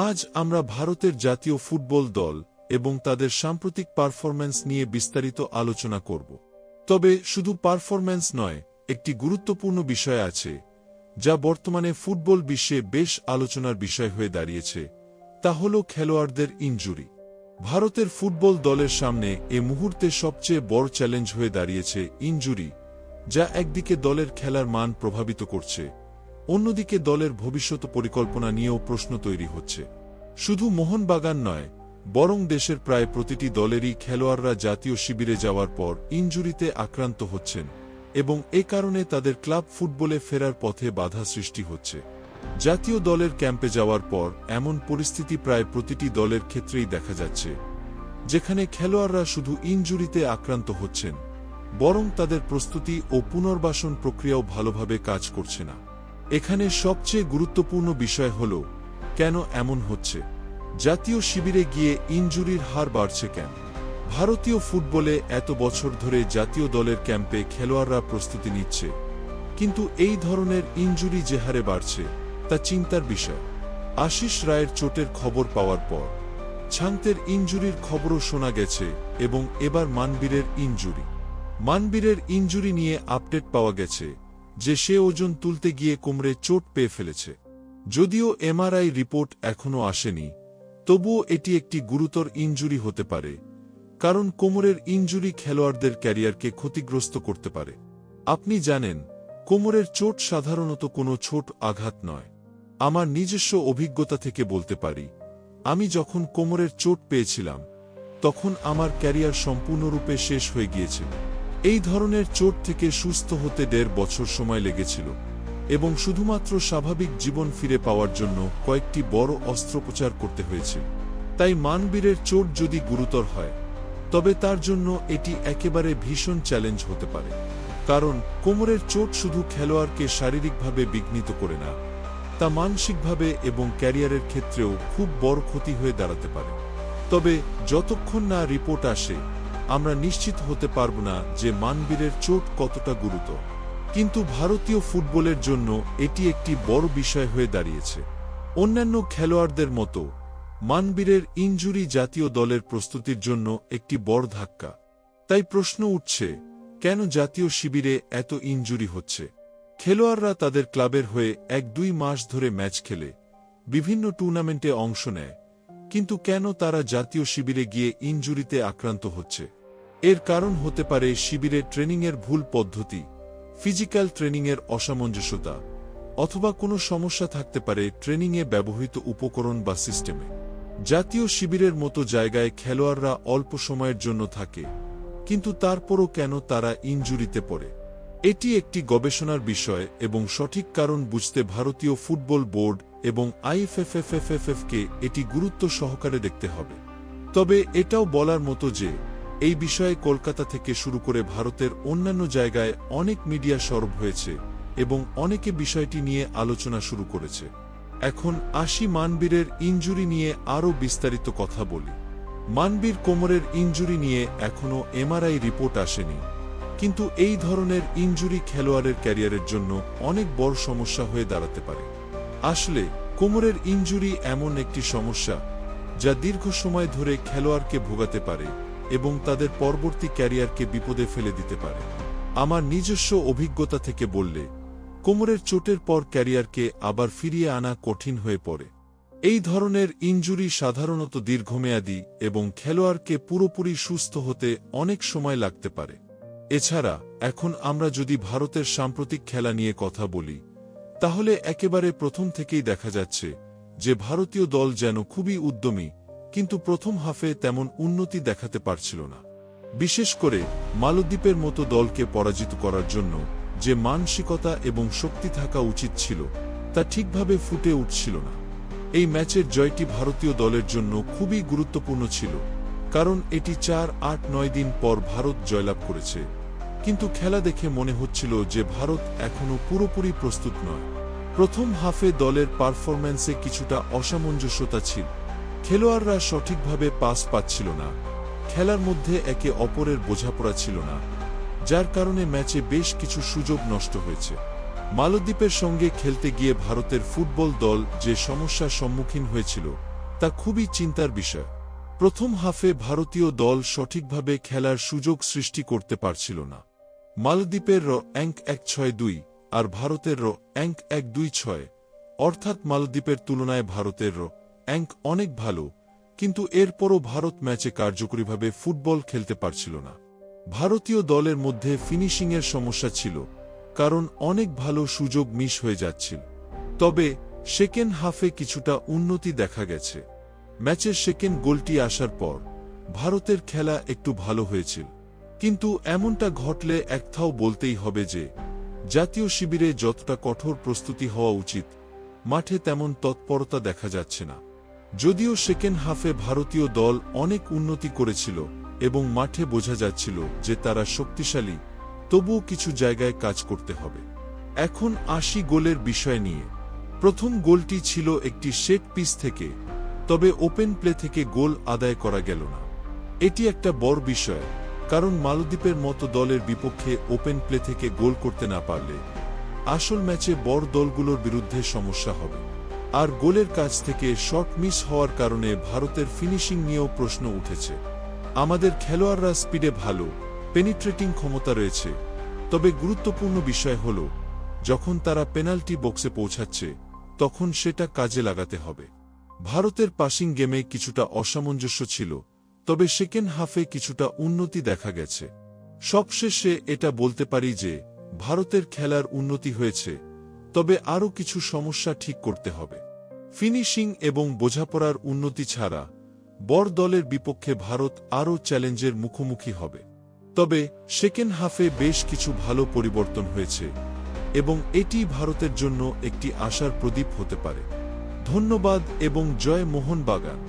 আজ আমরা ভারতের জাতীয় ফুটবল দল এবং তাদের সাম্প্রতিক পারফরম্যান্স নিয়ে বিস্তারিত আলোচনা করব। তবে শুধু পারফরম্যান্স নয়, একটি গুরুত্বপূর্ণ বিষয় আছে যা বর্তমানে ফুটবল বিশ্বে বেশ আলোচনার বিষয় হয়ে দাঁড়িয়েছে, তা হল খেলোয়াড়দের ইনজুরি। ভারতের ফুটবল দলের সামনে এ মুহূর্তে সবচেয়ে বড় চ্যালেঞ্জ হয়ে দাঁড়িয়েছে ইনজুরি, যা একদিকে দলের খেলার মান প্রভাবিত করছে, অন্যদিকে দলের ভবিষ্যৎ পরিকল্পনা নিয়েও প্রশ্ন তৈরি হচ্ছে। শুধু মোহনবাগান নয়, বরং দেশের প্রায় প্রতিটি দলেরই খেলোয়াড়রা জাতীয় শিবিরে যাওয়ার পর ইনজুরিতে আক্রান্ত হচ্ছেন এবং এ কারণে তাদের ক্লাব ফুটবলে ফেরার পথে বাধা সৃষ্টি হচ্ছে। জাতীয় দলের ক্যাম্পে যাওয়ার পর এমন পরিস্থিতি প্রায় প্রতিটি দলের ক্ষেত্রেই দেখা যাচ্ছে, যেখানে খেলোয়াড়রা শুধু ইনজুরিতে আক্রান্ত হচ্ছেন, বরং তাদের প্রস্তুতি ও পুনর্বাসন প্রক্রিয়াও ভালোভাবে কাজ করছে না। এখানে সবচেয়ে গুরুত্বপূর্ণ বিষয় হল, কেন এমন হচ্ছে? জাতীয় শিবিরে গিয়ে ইনজুরির হার বাড়ছে কেন? ভারতীয় ফুটবলে এত বছর ধরে জাতীয় দলের ক্যাম্পে খেলোয়াড়রা প্রস্তুতি নিচ্ছে, কিন্তু এই ধরনের ইনজুরি যে হারে বাড়ছে তা চিন্তার বিষয়। আশিস রায়ের চোটের খবর পাওয়ার পর ছাংতের ইনজুরির খবরও শোনা গেছে এবং এবার মানবীরের ইনজুরি নিয়ে আপডেট পাওয়া গেছে যে সে ওজন তুলতে গিয়ে কোমরে চোট পেয়ে ফেলেছে। যদিও এমআরআই রিপোর্ট এখনও আসেনি, তবুও এটি একটি গুরুতর ইনজুরি হতে পারে, কারণ কোমরের ইনজুরি খেলোয়াড়দের ক্যারিয়ারকে ক্ষতিগ্রস্ত করতে পারে। আপনি জানেন, কোমরের চোট সাধারণত কোনো ছোট আঘাত নয়। আমার নিজস্ব অভিজ্ঞতা থেকে বলতে পারি, আমি যখন কোমরের চোট পেয়েছিলাম তখন আমার ক্যারিয়ার সম্পূর্ণরূপে শেষ হয়ে গিয়েছিল। এই ধরনের চোট থেকে সুস্থ হতে 1.5 বছর সময় লেগেছিল এবং শুধুমাত্র স্বাভাবিক জীবন ফিরে পাওয়ার জন্য কয়েকটি বড় অস্ত্রোপচার করতে হয়েছিল। তাই মানবীরের চোট যদি গুরুতর হয়, তবে তার জন্য এটি একেবারে ভীষণ চ্যালেঞ্জ হতে পারে। কারণ কোমরের চোট শুধু খেলোয়াড়কে শারীরিকভাবে বিঘ্নিত করে না, তা মানসিকভাবে এবং ক্যারিয়ারের ক্ষেত্রেও খুব বড় ক্ষতি হয়ে দাঁড়াতে পারে। তবে যতক্ষণ না রিপোর্ট আসে, আমরা নিশ্চিত হতে পারব না যে মানবীরের চোট কতটা গুরুতর। কিন্তু ভারতীয় ফুটবলের জন্য এটি একটি বড় বিষয় হয়ে দাঁড়িয়েছে। অন্যান্য খেলোয়াড়দের মতো মানবীরের ইনজুরি জাতীয় দলের প্রস্তুতির জন্য একটি বড় ধাক্কা। তাই প্রশ্ন উঠছে, কেন জাতীয় শিবিরে এত ইনজুরি হচ্ছে? খেলোয়াড়রা তাদের ক্লাবের হয়ে 1-2 মাস ধরে ম্যাচ খেলে, বিভিন্ন টুর্নামেন্টে অংশ নেয়, কিন্তু কেন তারা জাতীয় শিবিরে গিয়ে ইনজুরিতে আক্রান্ত হচ্ছে? এর কারণ হতে পারে শিবিরে ট্রেনিংয়ের ভুল পদ্ধতি, ফিজিক্যাল ট্রেনিংয়ের অসামঞ্জস্যতা, অথবা কোনো সমস্যা থাকতে পারে ট্রেনিংয়ে ব্যবহৃত উপকরণ বা সিস্টেমে। জাতীয় শিবিরের মতো জায়গায় খেলোয়াড়রা অল্প সময়ের জন্য থাকে, কিন্তু তারপরও কেন তারা ইনজুরিতে পড়ে? এটি একটি গবেষণার বিষয় এবং সঠিক কারণ বুঝতে ভারতীয় ফুটবল বোর্ড এবং আইএফএফএফএফকে এটি গুরুত্ব সহকারে দেখতে হবে। তবে এটাও বলার মতো যে এই বিষয়ে কলকাতা থেকে শুরু করে ভারতের অন্যান্য জায়গায় অনেক মিডিয়া সরব হয়েছে এবং অনেকে বিষয়টি নিয়ে আলোচনা শুরু করেছে। এখন আসি মানবীরের ইনজুরি নিয়ে আরও বিস্তারিত কথা বলি। মানবীর কোমরের ইনজুরি নিয়ে এখনও এমআরআই রিপোর্ট আসেনি, কিন্তু এই ধরনের ইনজুরি খেলোয়াড়ের ক্যারিয়ারের জন্য অনেক বড় সমস্যা হয়ে দাঁড়াতে পারে। আসলে কোমরের ইনজুরি এমন একটি সমস্যা যা দীর্ঘ সময় ধরে খেলোয়াড়কে ভোগাতে পারে এবং তাদের পরবর্তী ক্যারিয়ারকে বিপদে ফেলে দিতে পারে। আমার নিজস্ব অভিজ্ঞতা থেকে বললে, কোমরের চোটের পর ক্যারিয়ারকে আবার ফিরিয়ে আনা কঠিন হয়ে পড়ে। এই ধরনের ইনজুরি সাধারণত দীর্ঘমেয়াদী এবং খেলোয়াড়কে পুরোপুরি সুস্থ হতে অনেক সময় লাগতে পারে। এছাড়া এখন আমরা যদি ভারতের সাম্প্রতিক খেলা নিয়ে কথা বলি, তাহলে একেবারে প্রথম থেকেই দেখা যাচ্ছে যে ভারতীয় দল যেন খুবই উদ্যমী, কিন্তু প্রথম হাফে তেমন উন্নতি দেখাতে পারছিল না। বিশেষ করে মালদ্বীপের মতো দলকে পরাজিত করার জন্য যে মানসিকতা এবং শক্তি থাকা উচিত ছিল, তা ঠিকভাবে ফুটে উঠছিল না। এই ম্যাচের জয়টি ভারতীয় দলের জন্য খুবই গুরুত্বপূর্ণ ছিল, কারণ এটি 4-8-9 দিন পর ভারত জয়লাভ করেছে। কিন্তু খেলা দেখে মনে হচ্ছিল যে ভারত এখনও পুরোপুরি প্রস্তুত নয়। প্রথম হাফে দলের পারফরম্যান্সে কিছুটা অসামঞ্জস্যতা ছিল। খেলোয়াড়রা সঠিকভাবে পাস পাচ্ছিল না, খেলার মধ্যে একে অপরের বোঝাপড়া ছিল না, যার কারণে ম্যাচে বেশ কিছু সুযোগ নষ্ট হয়েছে। মালদ্বীপের সঙ্গে খেলতে গিয়ে ভারতের ফুটবল দল যে সমস্যার সম্মুখীন হয়েছিল তা খুবই চিন্তার বিষয়। প্রথম হাফে ভারতীয় দল সঠিকভাবে খেলার সুযোগ সৃষ্টি করতে পারছিল না। মালদ্বীপের অঙ্ক 1-6-2 আর ভারতের অঙ্ক 1-2-6, অর্থাৎ মালদ্বীপের তুলনায় ভারতের অঙ্ক অনেক ভালো, কিন্তু এরপরও ভারত ম্যাচে কার্যকরীভাবে ফুটবল খেলতে পারছিল না। ভারতীয় দলের মধ্যে ফিনিশিংয়ের সমস্যা ছিল, কারণ অনেক ভালো সুযোগ মিস হয়ে যাচ্ছিল। তবে সেকেন্ড হাফে কিছুটা উন্নতি দেখা গেছে। ম্যাচের সেকেন্ড গোলটি আসার পর ভারতের খেলা একটু ভালো হয়েছিল, কিন্তু এমনটা ঘটলে একথাও বলতেই হবে যে জাতীয় শিবিরে যতটা কঠোর প্রস্তুতি হওয়া উচিত, মাঠে তেমন তৎপরতা দেখা যাচ্ছে না। যদিও সেকেন্ড হাফে ভারতীয় দল অনেক উন্নতি করেছিল এবং মাঠে বোঝা যাচ্ছিল যে তারা শক্তিশালী, তবুও কিছু জায়গায় কাজ করতে হবে। এখন আসি গোলের বিষয় নিয়ে। প্রথম গোলটি ছিল একটি সেট পিস থেকে, তবে ওপেন প্লে থেকে গোল আদায় করা গেল না। এটি একটা বড় বিষয়, কারণ মালদ্বীপের মতো দলের বিপক্ষে ওপেন প্লে থেকে গোল করতে না পারলে আসল ম্যাচে বড় দলগুলোর বিরুদ্ধে সমস্যা হবে। আর গোলের কাছ থেকে শট মিস হওয়ার কারণে ভারতের ফিনিশিং নিয়েও প্রশ্ন উঠেছে। আমাদের খেলোয়াড়রা স্পিডে ভালো, পেনিট্রেটিং ক্ষমতা রয়েছে, তবে গুরুত্বপূর্ণ বিষয় হল যখন তারা পেনাল্টি বক্সে পৌঁছাচ্ছে তখন সেটা কাজে লাগাতে হবে। ভারতের পাসিং গেমে কিছুটা অসামঞ্জস্য ছিল, তবে সেকেন্ড হাফে কিছুটা উন্নতি দেখা গেছে। সবশেষে এটা বলতে পারি যে ভারতের খেলার উন্নতি হয়েছে, তবে আরও কিছু সমস্যা ঠিক করতে হবে। ফিনিশিং এবং বোঝাপড়ার উন্নতি ছাড়া বড় দলের বিপক্ষে ভারত আরও চ্যালেঞ্জের মুখোমুখি হবে। তবে সেকেন্ড হাফে বেশ কিছু ভালো পরিবর্তন হয়েছে এবং এটি ভারতের জন্য একটি আশার প্রদীপ হতে পারে। ধন্যবাদ এবং জয় মোহনবাগান।